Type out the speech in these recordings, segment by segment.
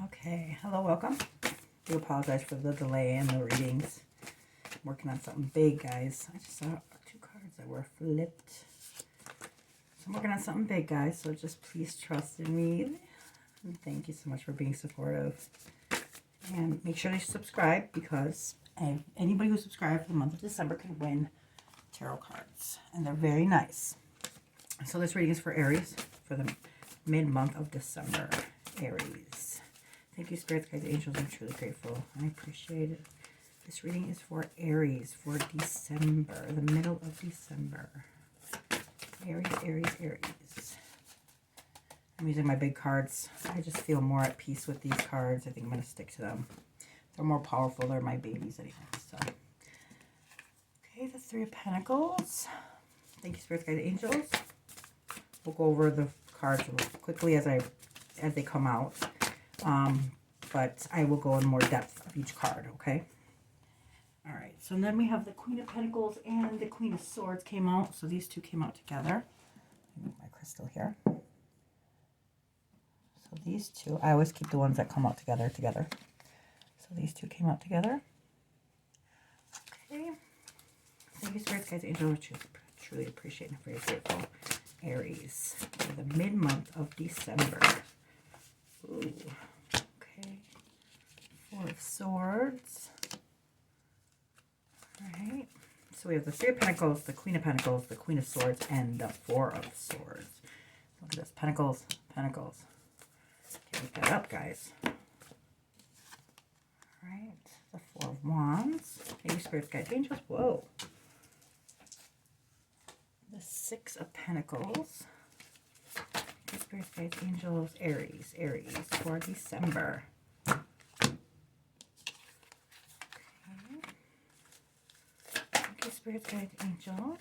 Okay, hello, welcome. Do apologize for the delay in the readings. I'm working on something big, guys. I just saw 2 cards that were flipped. So I'm working on something big, guys, so just please trust in me. And thank you so much for being supportive. And make sure to subscribe, because anybody who subscribed for the month of December can win tarot cards. And they're very nice. So this reading is for Aries for the mid-month of December. Aries. Thank you, spirits, guides, angels. I'm truly grateful. I appreciate it. This reading is for Aries for December, the middle of December. Aries, Aries, Aries. I'm using my big cards. I just feel more at peace with these cards. I think I'm going to stick to them. They're more powerful. They're my babies anyway. So, okay, the 3 of Pentacles. Thank you, spirits, guides, angels. We'll go over the cards quickly as they come out. But I will go in more depth of each card, okay? All right, so then we have the Queen of Pentacles and the Queen of Swords came out. So these 2 came out together. Move my crystal here. So these 2, I always keep the ones that come out together. So these 2 came out together. Okay. Thank you, spirits, guides, angels. Truly appreciate and very grateful. Aries for the mid-month of December. Ooh. Okay. 4 of Swords. Alright. So we have the 3 of Pentacles, the Queen of Pentacles, the Queen of Swords, and the 4 of Swords. Look at this. Pentacles, Pentacles. Can't make that up, guys. Alright. The 4 of Wands. Thank you, spirits, guides, angels. Whoa. The 6 of Pentacles. Spirits, guides, angels, Aries, Aries for December. Okay. Thank you, spirits, guides, angels.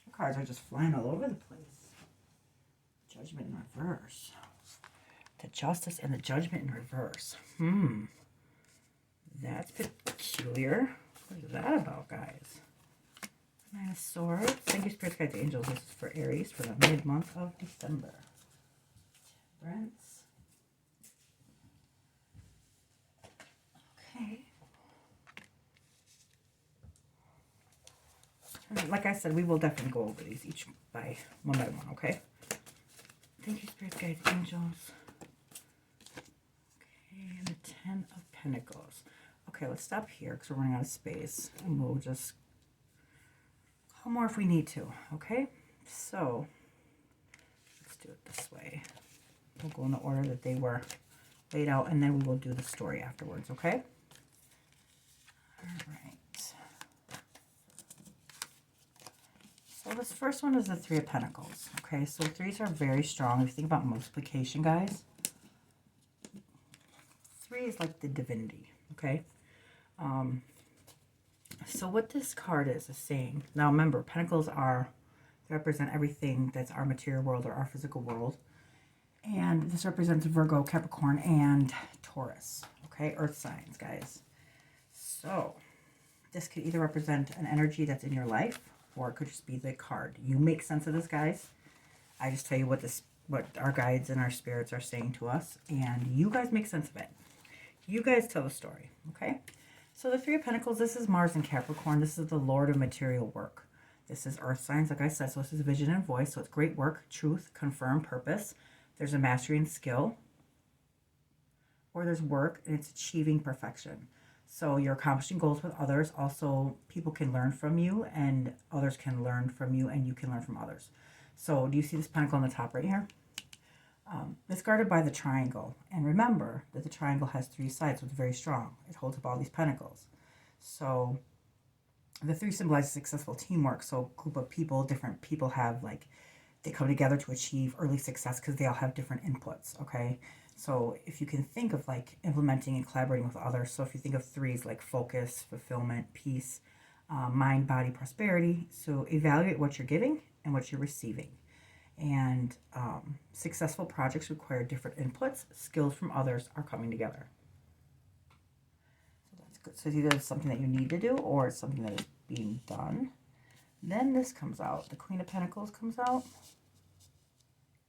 The cards are just flying all over the place. Judgment in reverse. The Justice and the Judgment in reverse. That's peculiar. What is that about, guys? 9 of Swords. Thank you, spirits, guides, angels. This is for Aries for the mid-month of December. Temperance. Okay. And like I said, we will definitely go over these each one by one, okay? Thank you, spirits, guides, angels. Okay, and the 10 of Pentacles. Okay, let's stop here because we're running out of space. And we'll just call more if we need to, okay? So, let's do it this way. We'll go in the order that they were laid out, and then we will do the story afterwards, okay? All right. So this first one is the 3 of Pentacles, okay? So 3s are very strong. If you think about multiplication, guys, 3 is like the divinity, okay? So what this card is saying, now remember, Pentacles they represent everything that's our material world or our physical world. And this represents Virgo, Capricorn, and Taurus, okay? Earth signs, guys. So this could either represent an energy that's in your life, or it could just be the card. You make sense of this, guys. I just tell you what our guides and our spirits are saying to us, and you guys make sense of it. You guys tell the story, okay? So the 3 of Pentacles, this is Mars and Capricorn. This is the Lord of material work. This is earth signs, like I said. So this is vision and voice. So it's great work, truth, confirm, purpose. There's a mastery and skill. Or there's work, and it's achieving perfection. So you're accomplishing goals with others. Also, people can learn from you, and others can learn from you, and you can learn from others. So do you see this pentacle on the top right here? It's guarded by the triangle. And remember that the triangle has 3 sides, so it's very strong. It holds up all these pentacles. So the 3 symbolizes successful teamwork. So a group of people, different people have they come together to achieve early success because they all have different inputs, okay? So if you can think of implementing and collaborating with others. So if you think of 3s like focus, fulfillment, peace, mind, body, prosperity. So evaluate what you're giving and what you're receiving. And successful projects require different inputs. Skills from others are coming together. So that's good. So it's either something that you need to do or it's something that is being done. Then this comes out. The Queen of Pentacles comes out.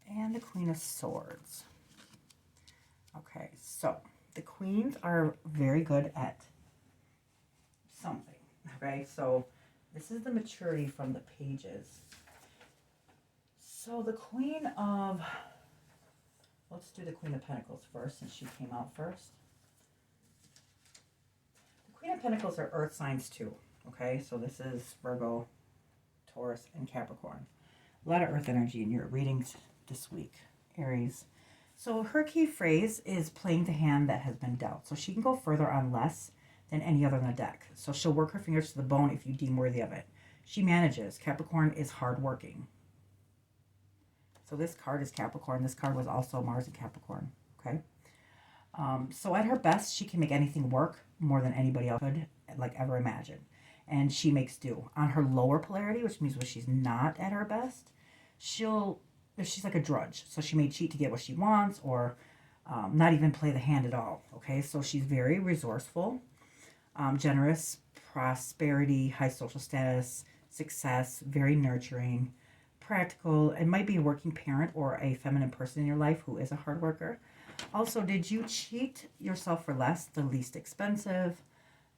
And the Queen of Swords. Queens are very good at something, okay? So this is the maturity from the pages. So the Queen of, let's do the Queen of Pentacles first, since she came out first. The Queen of Pentacles are earth signs too, okay? So this is Virgo, Taurus, and Capricorn. A lot of earth energy in your readings this week, Aries. So her key phrase is playing the hand that has been dealt. So she can go further on less than any other in the deck. So she'll work her fingers to the bone if you deem worthy of it. She manages. Capricorn is hardworking. So this card is Capricorn. This card was also Mars and Capricorn. Okay. So at her best, she can make anything work more than anybody else could ever imagine. And she makes do. On her lower polarity, which means when she's not at her best, she's like a drudge. So she may cheat to get what she wants or not even play the hand at all. Okay. So she's very resourceful, generous, prosperity, high social status, success, very nurturing, practical. It might be a working parent or a feminine person in your life who is a hard worker. Also, did you cheat yourself for less, the least expensive,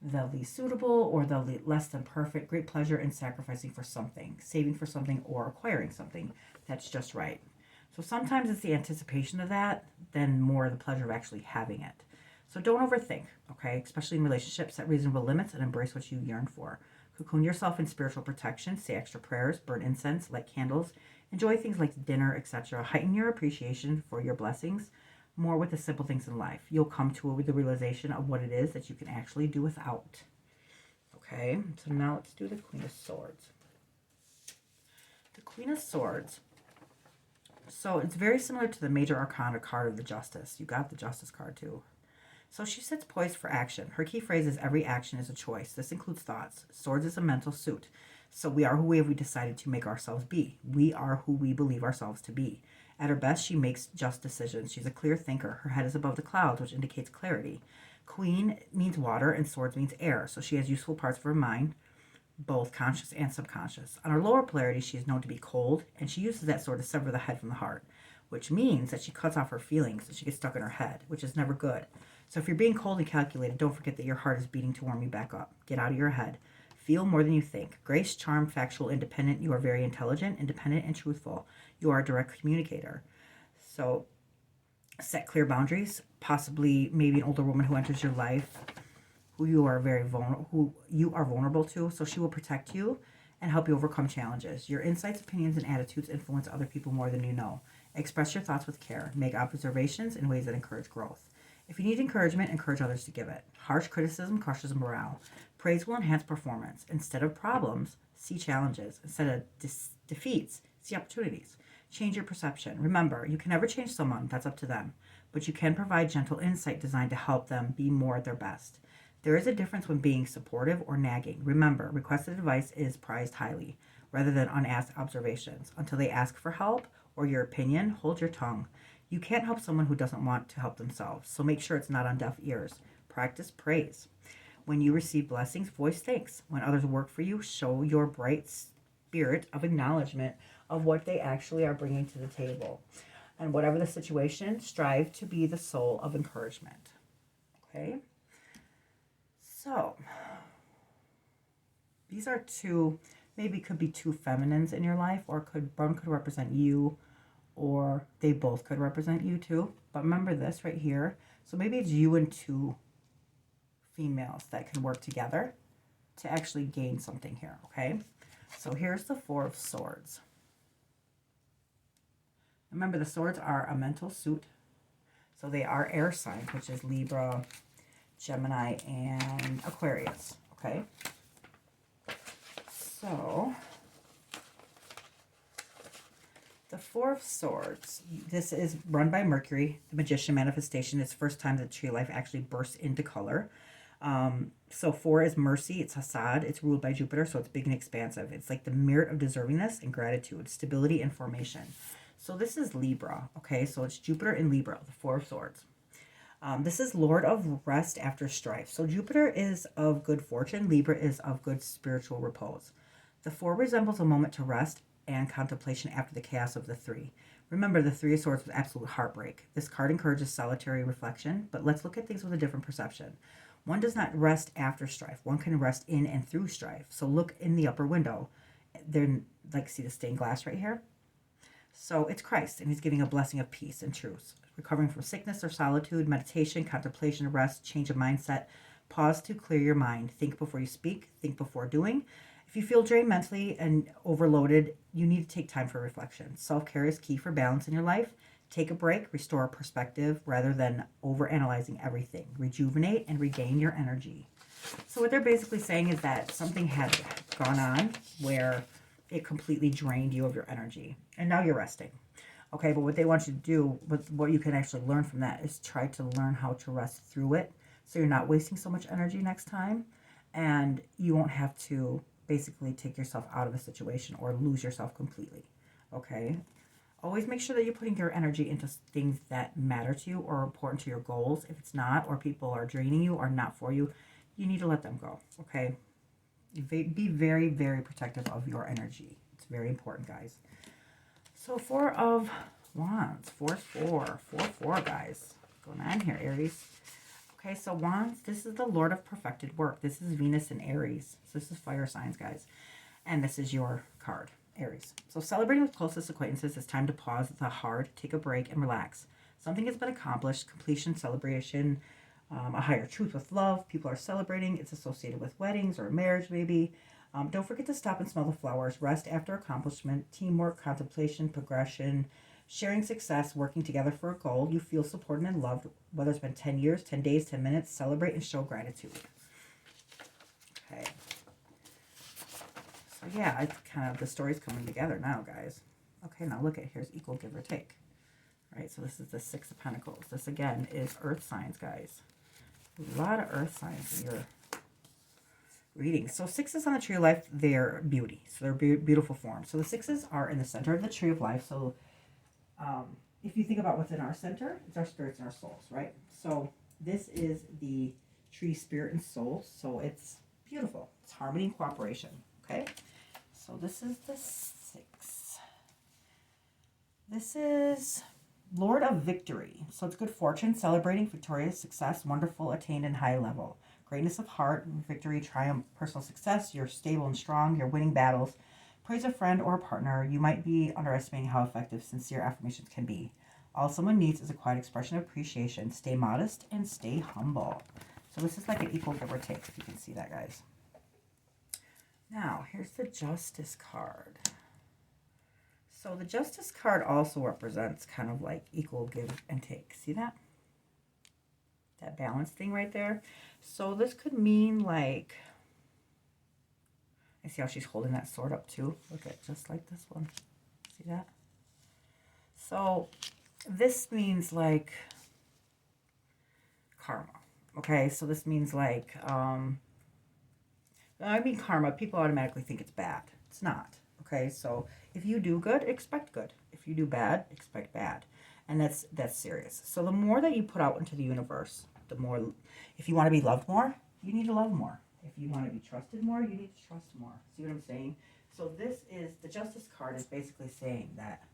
the least suitable, or the less than perfect? Great pleasure in sacrificing for something, saving for something, or acquiring something that's just right. So sometimes it's the anticipation of that than more the pleasure of actually having it. So don't overthink, okay? Especially in relationships, set reasonable limits and embrace what you yearn for. Cocoon yourself in spiritual protection, say extra prayers, burn incense, light candles, enjoy things like dinner, etc. Heighten your appreciation for your blessings more with the simple things in life. You'll come to the realization of what it is that you can actually do without. Okay, so now let's do the Queen of Swords. The Queen of Swords. So it's very similar to the Major Arcana card of the Justice. You got the Justice card too. So she sits poised for action. Her key phrase is every action is a choice. This includes thoughts. Swords is a mental suit. So we are who we have decided to make ourselves be. We are who we believe ourselves to be. At her best, she makes just decisions. She's a clear thinker. Her head is above the clouds, which indicates clarity. Queen means water and swords means air. So she has useful parts of her mind, both conscious and subconscious. On her lower polarity, she is known to be cold, and she uses that sword to sever the head from the heart, which means that she cuts off her feelings and she gets stuck in her head, which is never good. So if you're being cold and calculated, don't forget that your heart is beating to warm you back up. Get out of your head. Feel more than you think. Grace, charm, factual, independent. You are very intelligent, independent, and truthful. You are a direct communicator. So set clear boundaries. Possibly maybe an older woman who enters your life who you are vulnerable to. So she will protect you and help you overcome challenges. Your insights, opinions, and attitudes influence other people more than you know. Express your thoughts with care. Make observations in ways that encourage growth. If you need encouragement, encourage others to give it. Harsh criticism crushes morale. Praise will enhance performance. Instead of problems, see challenges. Instead of defeats, see opportunities. Change your perception. Remember, you can never change someone. That's up to them. But you can provide gentle insight designed to help them be more at their best. There is a difference when being supportive or nagging. Remember, requested advice is prized highly, rather than unasked observations. Until they ask for help or your opinion, hold your tongue. You can't help someone who doesn't want to help themselves, so make sure it's not on deaf ears. Practice praise. When you receive blessings, voice thanks. When others work for you, show your bright spirit of acknowledgement of what they actually are bringing to the table. And whatever the situation, strive to be the soul of encouragement. Okay? So, these are two, maybe could be two feminines in your life, or one could represent you, or they both could represent you too. But remember this right here. So maybe it's you and two females that can work together to actually gain something here, okay? So here's the Four of Swords. Remember, the swords are a mental suit. So they are air signs, which is Libra, Gemini, and Aquarius, okay? So the Four of Swords, this is run by Mercury, the magician manifestation. It's the first time that tree life actually bursts into color. So 4 is mercy. It's Hassad. It's ruled by Jupiter, so it's big and expansive. It's like the merit of deservingness and gratitude, stability and formation. So this is Libra, okay? So it's Jupiter in Libra, the Four of Swords. This is Lord of Rest after strife. So Jupiter is of good fortune. Libra is of good spiritual repose. The 4 resembles a moment to rest and contemplation after the chaos of the 3. Remember, the Three of Swords was absolute heartbreak. This card encourages solitary reflection, but let's look at things with a different perception. One does not rest after strife. One can rest in and through strife. So look in the upper window. There, like, see the stained glass right here? So it's Christ, and he's giving a blessing of peace and truth. Recovering from sickness or solitude, meditation, contemplation, rest, change of mindset. Pause to clear your mind. Think before you speak. Think before doing. If you feel drained mentally and overloaded, you need to take time for reflection. Self-care is key for balance in your life. Take a break, restore perspective rather than overanalyzing everything. Rejuvenate and regain your energy. So what they're basically saying is that something had gone on where it completely drained you of your energy. And now you're resting. Okay, but what they want you to do, what you can actually learn from that is try to learn how to rest through it so you're not wasting so much energy next time. And you won't have to basically take yourself out of a situation or lose yourself completely. Okay? Always make sure that you're putting your energy into things that matter to you or are important to your goals. If it's not, or people are draining you or not for you, you need to let them go. Okay? Be very, very protective of your energy. It's very important, guys. So 4 of Wands, 4, guys. Going on here, Aries. Okay, so Wands, this is the Lord of perfected work. This is Venus and Aries. So this is fire signs, guys. And this is your card, Aries. So celebrating with closest acquaintances is time to pause the hard, take a break, and relax. Something has been accomplished, completion, celebration, a higher truth with love. People are celebrating. It's associated with weddings or marriage, maybe. Don't forget to stop and smell the flowers. Rest after accomplishment, teamwork, contemplation, progression, sharing success, working together for a goal. You feel supported and loved, whether it's been 10 years, 10 days, 10 minutes. Celebrate and show gratitude. Okay. So yeah, it's kind of, the story's coming together now, guys. Okay, now look at, here's equal give or take. Right, so this is the 6 of Pentacles. This, again, is earth signs, guys. A lot of earth signs in your reading. So 6s on the tree of life, they're beauty. So they're beautiful forms. So the 6s are in the center of the tree of life. So if you think about what's in our center, it's our spirits and our souls, right? So this is the tree spirit and soul. So it's beautiful. It's harmony and cooperation. Okay. So this is the 6. This is Lord of Victory. So it's good fortune, celebrating victorious success, wonderful, attained, and high level. Greatness of heart, victory, triumph, personal success. You're stable and strong. You're winning battles. Praise a friend or a partner. You might be underestimating how effective sincere affirmations can be. All someone needs is a quiet expression of appreciation. Stay modest and stay humble. So this is like an equal give or take, if you can see that, guys. Now, here's the Justice card. So the Justice card also represents kind of like equal give and take. See that? That balance thing right there. So this could mean like, I see how she's holding that sword up too. Look at, just like this one. See that? So this means like karma. Okay, so this means like, I mean karma, people automatically think it's bad. It's not. Okay, so if you do good, expect good. If you do bad, expect bad. And that's serious. So the more that you put out into the universe, the more, if you want to be loved more, you need to love more. If you want to be trusted more, you need to trust more. See what I'm saying? So this is, the Justice card is basically saying that,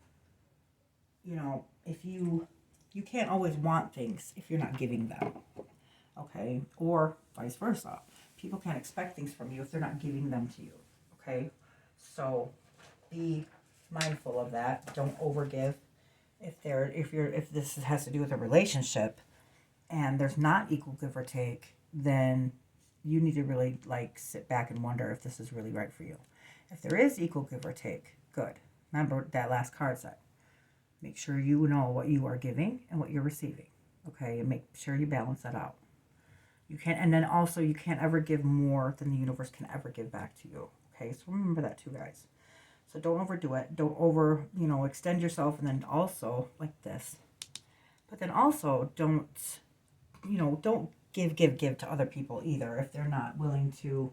you know, if you can't always want things if you're not giving them. Okay? Or vice versa. People can't expect things from you if they're not giving them to you. Okay? So be mindful of that. Don't overgive. If this has to do with a relationship and there's not equal give or take, then you need to really like sit back and wonder if this is really right for you. If there is equal give or take, good. Remember that last card set. Make sure you know what you are giving and what you're receiving. Okay, and make sure you balance that out. You can't, and then also you can't ever give more than the universe can ever give back to you. Okay, so remember that too, guys. So don't overdo it. Don't extend yourself, and then also like this. But then also don't give to other people either if they're not willing to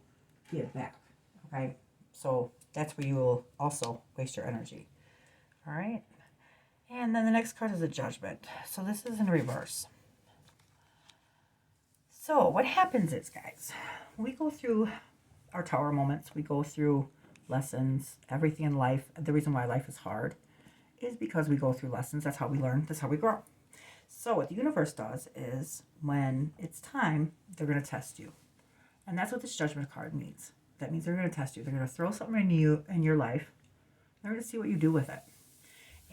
give back. Okay, so that's where you will also waste your energy. All right, and then the next card is a Judgment. So this is in reverse. So what happens is, guys, we go through our tower moments. We go through lessons, everything in life. The reason why life is hard is because we go through lessons. That's how we learn. That's how we grow. So what the universe does is when it's time, they're going to test you. And that's what this judgment card means. That means they're going to test you. They're going to throw something in your life. They're going to see what you do with it.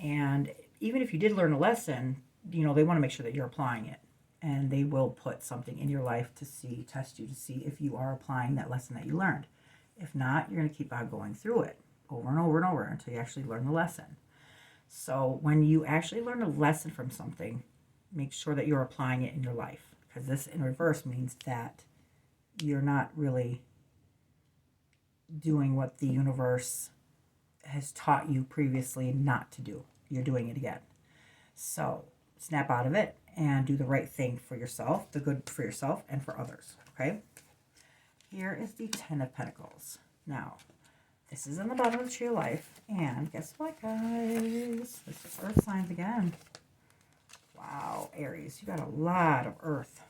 And even if you did learn a lesson, they want to make sure that you're applying it. And they will put something in your life to test you to see if you are applying that lesson that you learned. If not, you're going to keep on going through it over and over and over until you actually learn the lesson. So when you actually learn a lesson from something, make sure that you're applying it in your life. Because this in reverse means that you're not really doing what the universe has taught you previously not to do. You're doing it again. So snap out of it and do the right thing for yourself, the good for yourself and for others. Okay? Here is the 10 of Pentacles. Now, this is in the bottom of the Tree of Life. And guess what, guys? This is Earth signs again. Wow, Aries, you got a lot of Earth.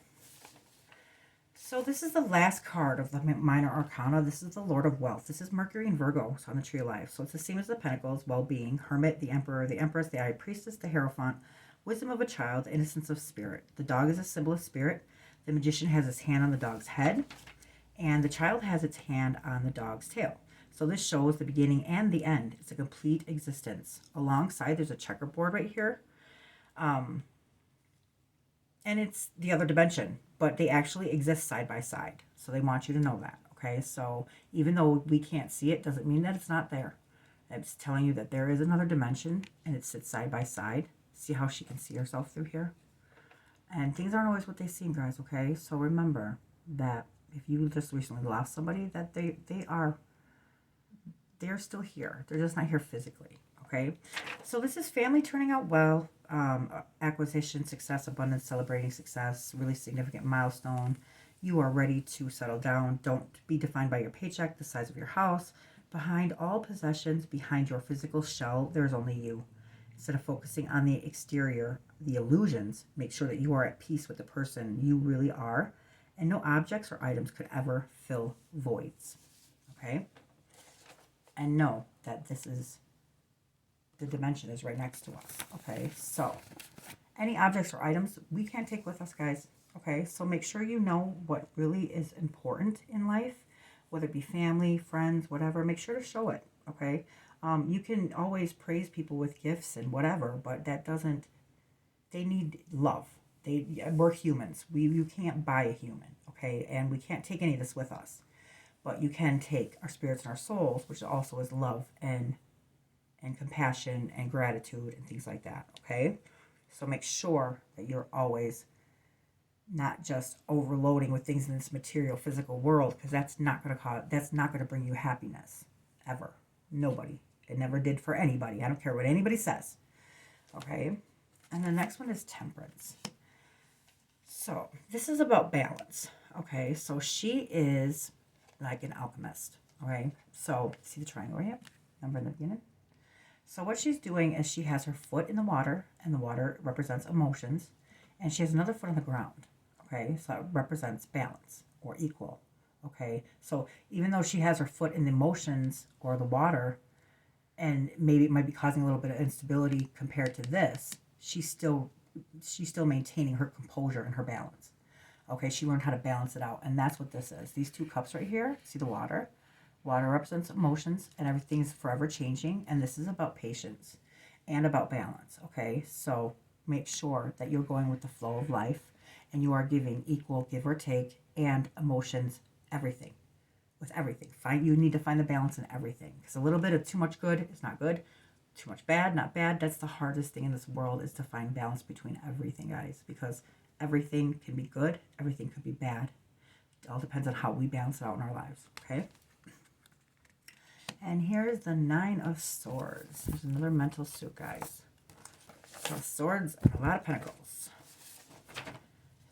So this is the last card of the Minor Arcana. This is the Lord of Wealth. This is Mercury and Virgo on the Tree of Life. So it's the same as the Pentacles, well-being, Hermit, the Emperor, the Empress, the High Priestess, the Hierophant, wisdom of a child, innocence of spirit. The dog is a symbol of spirit. The Magician has his hand on the dog's head. And the child has its hand on the dog's tail. So this shows the beginning and the end. It's a complete existence. Alongside, there's a checkerboard right here. And it's the other dimension, but they actually exist side by side. So they want you to know that, okay? So even though we can't see it, doesn't mean that it's not there. It's telling you that there is another dimension, and it sits side by side. See how she can see herself through here? And things aren't always what they seem, guys, okay? So remember that if you just recently lost somebody, that they're still here. They're just not here physically, okay? So this is family turning out well, acquisition, success, abundance, celebrating success, really significant milestone. You are ready to settle down. Don't be defined by your paycheck, the size of your house. Behind all possessions, behind your physical shell, there's only you. Instead of focusing on the exterior, the illusions, make sure that you are at peace with the person you really are. And no objects or items could ever fill voids, okay? And know that this is, the dimension is right next to us, okay? So, any objects or items we can't take with us, guys, okay? So make sure you know what really is important in life, whether it be family, friends, whatever. Make sure to show it, okay? You can always praise people with gifts and whatever, but that doesn't, they need love. We're humans. You can't buy a human, okay? And we can't take any of this with us. But you can take our spirits and our souls, which also is love and compassion and gratitude and things like that, okay? So make sure that you're always not just overloading with things in this material, physical world, because that's not going to bring you happiness, ever. Nobody. It never did for anybody. I don't care what anybody says, okay? And the next one is Temperance. So this is about balance, okay? So she is like an alchemist, okay? So see the triangle right here? Remember in the beginning? So what she's doing is she has her foot in the water, and the water represents emotions, and she has another foot on the ground, okay? So it represents balance or equal, okay? So even though she has her foot in the emotions or the water, and maybe it might be causing a little bit of instability compared to this, she's still maintaining her composure and her balance. Okay, she learned how to balance it out, and that's what this is. These two cups right here, see the water? Water represents emotions, and everything is forever changing, and this is about patience and about balance, okay? So make sure that you're going with the flow of life, and you are giving equal give or take, and emotions, everything. With everything. You need to find the balance in everything, because a little bit of too much good is not good. Too much bad, not bad. That's the hardest thing in this world, is to find balance between everything, guys, because everything can be good, everything could be bad. It all depends on how we balance it out in our lives, okay? And here's the 9 of Swords. There's another mental suit, guys. So Swords and a lot of Pentacles.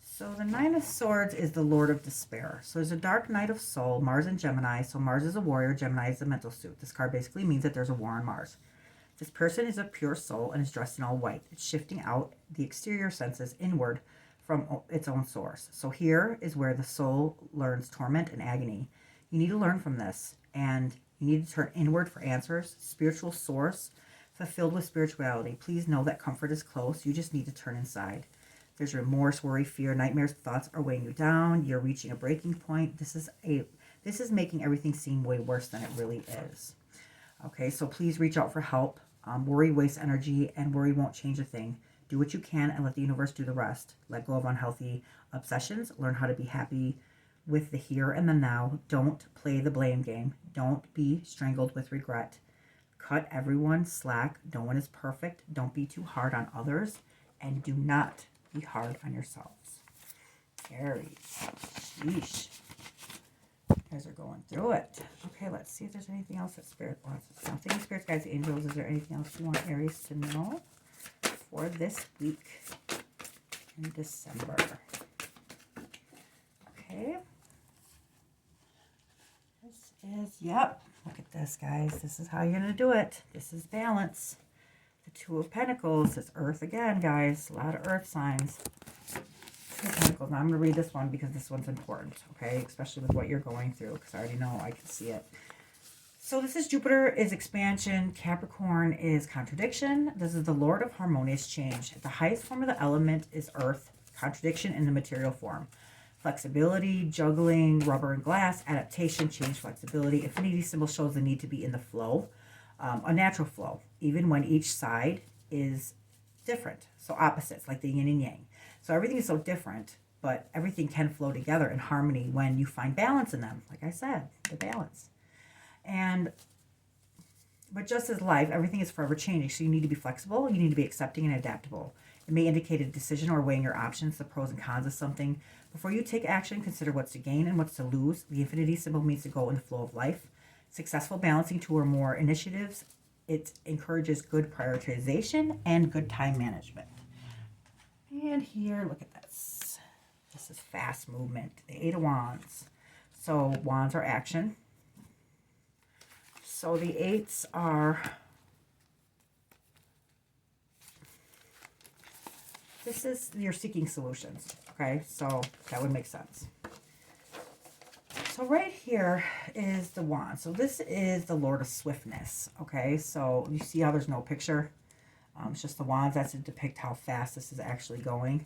So the 9 of Swords is the Lord of Despair. So there's a dark night of soul, Mars and Gemini. So Mars is a warrior, Gemini is the mental suit. This card basically means that there's a war on Mars. This person is a pure soul and is dressed in all white. It's shifting out the exterior senses inward from its own source. So here is where the soul learns torment and agony. You need to learn from this, and you need to turn inward for answers. Spiritual source fulfilled with spirituality. Please know that comfort is close. You just need to turn inside. There's remorse, worry, fear, nightmares, thoughts are weighing you down. You're reaching a breaking point. This is making everything seem way worse than it really is. Okay, so please reach out for help. Worry wastes energy, and worry won't change a thing. Do what you can and let the universe do the rest. Let go of unhealthy obsessions. Learn how to be happy with the here and the now. Don't play the blame game. Don't be strangled with regret. Cut everyone slack. No one is perfect. Don't be too hard on others. And do not be hard on yourselves. Aries. Sheesh. You guys are going through it. Okay, let's see if there's anything else that Spirit wants us to know. Thank you, Spirit Guides, Angels. Is there anything else you want Aries to know for this week in December? Okay. This is, yep. Look at this, guys. This is how you're going to do it. This is balance. The Two of Pentacles. It's Earth again, guys. A lot of Earth signs. Two of Pentacles. Now, I'm going to read this one because this one's important, okay? Especially with what you're going through, because I already know. I can see it. So this is Jupiter is expansion. Capricorn is contradiction. This is the Lord of harmonious change. The highest form of the element is Earth. Contradiction in the material form. Flexibility, juggling, rubber and glass, adaptation, change, flexibility. Infinity symbol shows the need to be in the flow, a natural flow, even when each side is different. So opposites, like the yin and yang. So everything is so different, but everything can flow together in harmony when you find balance in them. Like I said, the balance. But just as life, everything is forever changing. So you need to be flexible. You need to be accepting and adaptable. It may indicate a decision or weighing your options, the pros and cons of something. Before you take action, consider what's to gain and what's to lose. The infinity symbol means to go in the flow of life. Successful balancing two or more initiatives. It encourages good prioritization and good time management. And here, look at this. This is fast movement. The Eight of Wands. So wands are action. So the eights are, this is, you're seeking solutions, okay? So that would make sense. So right here is the wand. So this is the Lord of Swiftness, okay? So you see how there's no picture? It's just the wands. That's to depict how fast this is actually going.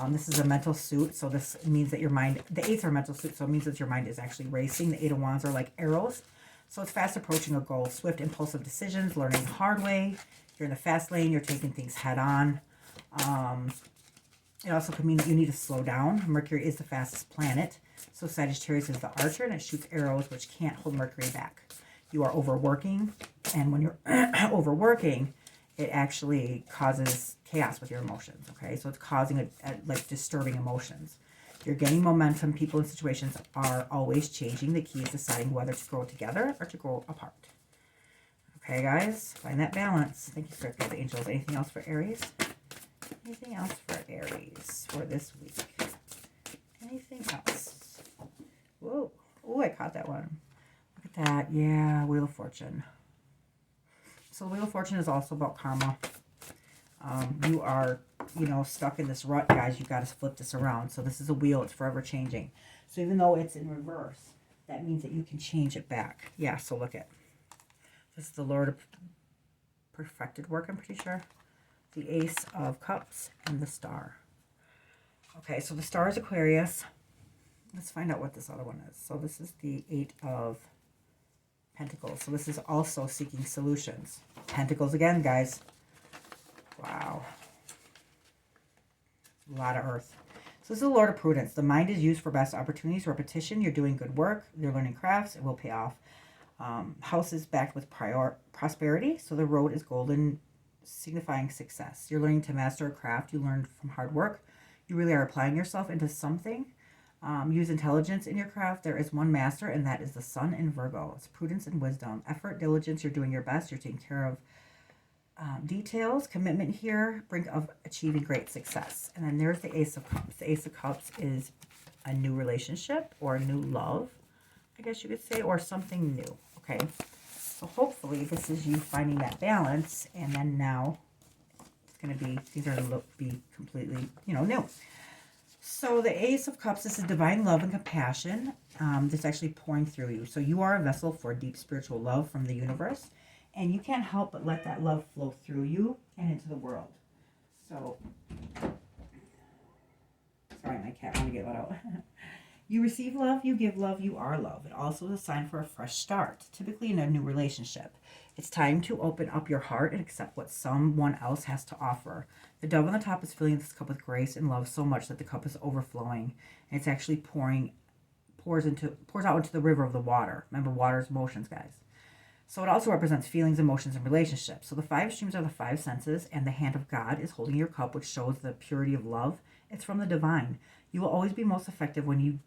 This is a mental suit, so this means that your mind, the eights are a mental suit, so it means that your mind is actually racing. The Eight of Wands are like arrows. So it's fast approaching a goal, swift, impulsive decisions, learning the hard way. You're in the fast lane, you're taking things head on. It also could mean that you need to slow down. Mercury is the fastest planet. So Sagittarius is the archer, and it shoots arrows, which can't hold Mercury back. You are overworking, and when you're overworking, it actually causes chaos with your emotions, okay? So it's causing like disturbing emotions. You're gaining momentum. People and situations are always changing. The key is deciding whether to grow together or to grow apart. Okay, guys? Find that balance. Thank you, Spirit Guides, Angels. Anything else for Aries? Anything else for Aries for this week? Anything else? Whoa. Oh, I caught that one. Look at that. Yeah, Wheel of Fortune. So Wheel of Fortune is also about karma. You are, stuck in this rut, guys. You got to flip this around. So this is a wheel. It's forever changing. So even though it's in reverse, that means that you can change it back. Yeah, so look at. This is the Lord of perfected work, I'm pretty sure. The Ace of Cups and the Star. Okay, so the Star is Aquarius. Let's find out what this other one is. So this is the Eight of Pentacles. So this is also seeking solutions. Pentacles again, guys. Wow. A lot of Earth. So this is the Lord of Prudence. The mind is used for best opportunities, repetition. You're doing good work. You're learning crafts. It will pay off. House is backed with prosperity. So the road is golden, signifying success. You're learning to master a craft. You learned from hard work. You really are applying yourself into something. Use intelligence in your craft. There is one master, and that is the Sun in Virgo. It's prudence and wisdom. Effort, diligence. You're doing your best. You're taking care of details, commitment here, brink of achieving great success. And then there's the Ace of Cups. The Ace of Cups is a new relationship or a new love, I guess you could say, or something new. Okay, so hopefully this is you finding that balance, and then now it's going to be, these are going to be completely, new. So the Ace of Cups, this is divine love and compassion. That's actually pouring through you. So you are a vessel for deep spiritual love from the universe. And you can't help but let that love flow through you and into the world. So, sorry, my cat wanted to get let out. You receive love, you give love, you are love. It also is a sign for a fresh start, typically in a new relationship. It's time to open up your heart and accept what someone else has to offer. The dove on the top is filling this cup with grace and love so much that the cup is overflowing. And it's actually pours out into the river of the water. Remember, water is emotions, guys. So it also represents feelings, emotions, and relationships. So the 5 streams are the 5 senses, and the hand of God is holding your cup, which shows the purity of love. It's from the divine. You will always be most effective when you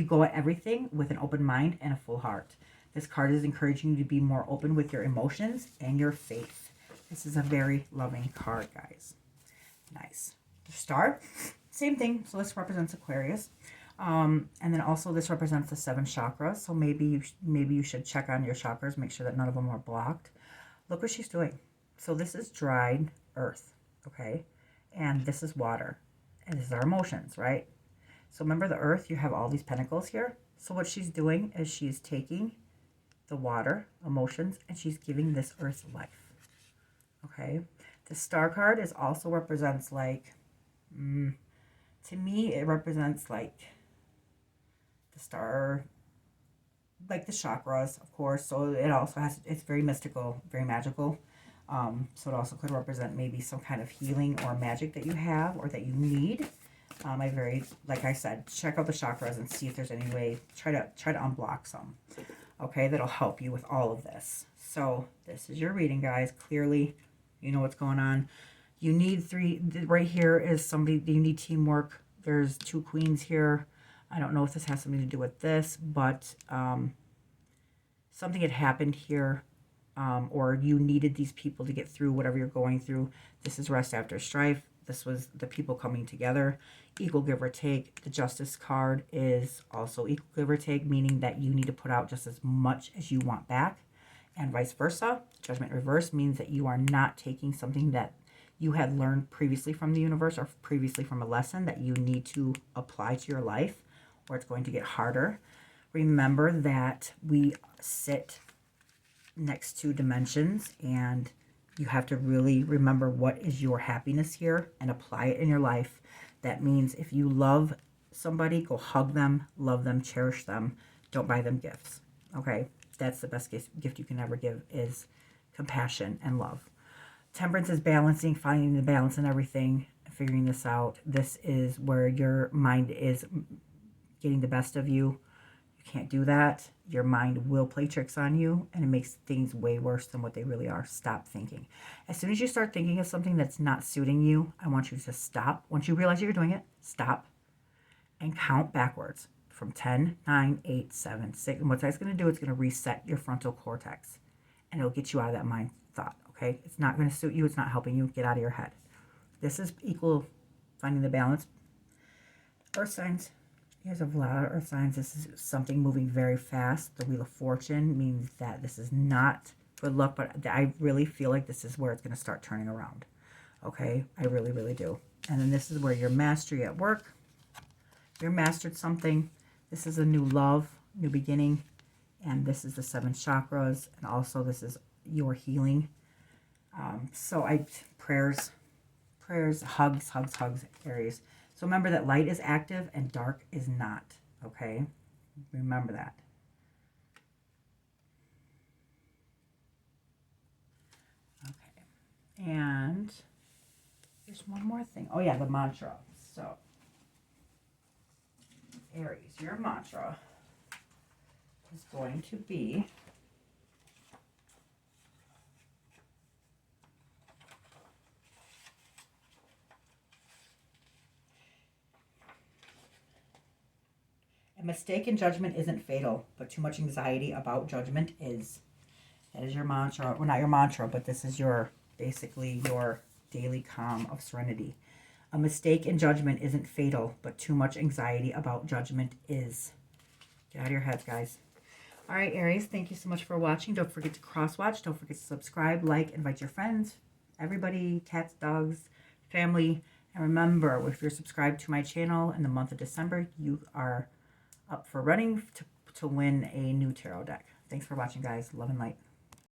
go at everything with an open mind and a full heart. This card is encouraging you to be more open with your emotions and your faith. This is a very loving card, guys. Nice. The star, same thing. So this represents Aquarius. And then also this represents the 7 chakras. So maybe you should check on your chakras, make sure that none of them are blocked. Look what she's doing. So this is dried earth, okay? And this is water. And this is our emotions, right? So remember the earth, you have all these pentacles here. So what she's doing is she's taking the water, emotions, and she's giving this earth life. Okay? The star card is also represents like, to me, it represents like the star, like the chakras, of course. So it also has, it's very mystical, very magical. So it also could represent maybe some kind of healing or magic that you have or that you need. Like I said, check out the chakras and see if there's any way, try to unblock some. Okay, that'll help you with all of this. So this is your reading, guys. Clearly, you know what's going on. You need 3, right here is somebody, you need teamwork. There's 2 queens here. I don't know if this has something to do with this, but something had happened here. Or you needed these people to get through whatever you're going through. This is rest after strife. This was the people coming together. Equal give or take. The justice card is also equal give or take, meaning that you need to put out just as much as you want back, and vice versa. Judgment reverse means that you are not taking something that you had learned previously from the universe or previously from a lesson that you need to apply to your life, or it's going to get harder. Remember that we sit next to dimensions, and you have to really remember what is your happiness here and apply it in your life. That means if you love somebody, go hug them, love them, cherish them. Don't buy them gifts. Okay? That's the best gift you can ever give, is compassion and love. Temperance is balancing, finding the balance in everything, figuring this out. This is where your mind is getting the best of you. You can't do that. Your mind will play tricks on you, and it makes things way worse than what they really are. Stop thinking. As soon as you start thinking of something that's not suiting you, I want you to stop. Once you realize you're doing it, stop and count backwards from 10, 9, 8, 7, 6. And what that's going to do, it's going to reset your frontal cortex, and it'll get you out of that mind thought, okay? It's not going to suit you. It's not helping you. Get out of your head. This is equal, finding the balance. Earth signs. Here's a lot of earth signs. This is something moving very fast. The Wheel of Fortune means that this is not good luck, but I really feel like this is where it's going to start turning around. Okay? I really, really do. And then this is where your mastery at work. You're mastered something. This is a new love, new beginning. And this is the 7 chakras. And also this is your healing. Prayers, hugs, Aries. So remember that light is active and dark is not, okay? Remember that. Okay. And there's one more thing. Oh, yeah, the mantra. So, Aries, your mantra is going to be... A mistake in judgment isn't fatal, but too much anxiety about judgment is. That is your mantra. Well, not your mantra, but this is basically your daily calm of serenity. A mistake in judgment isn't fatal, but too much anxiety about judgment is. Get out of your heads, guys. All right, Aries, thank you so much for watching. Don't forget to crosswatch. Don't forget to subscribe, like, invite your friends, everybody, cats, dogs, family. And remember, if you're subscribed to my channel in the month of December, you are up for running to win a new tarot deck. Thanks for watching, guys. Love and light.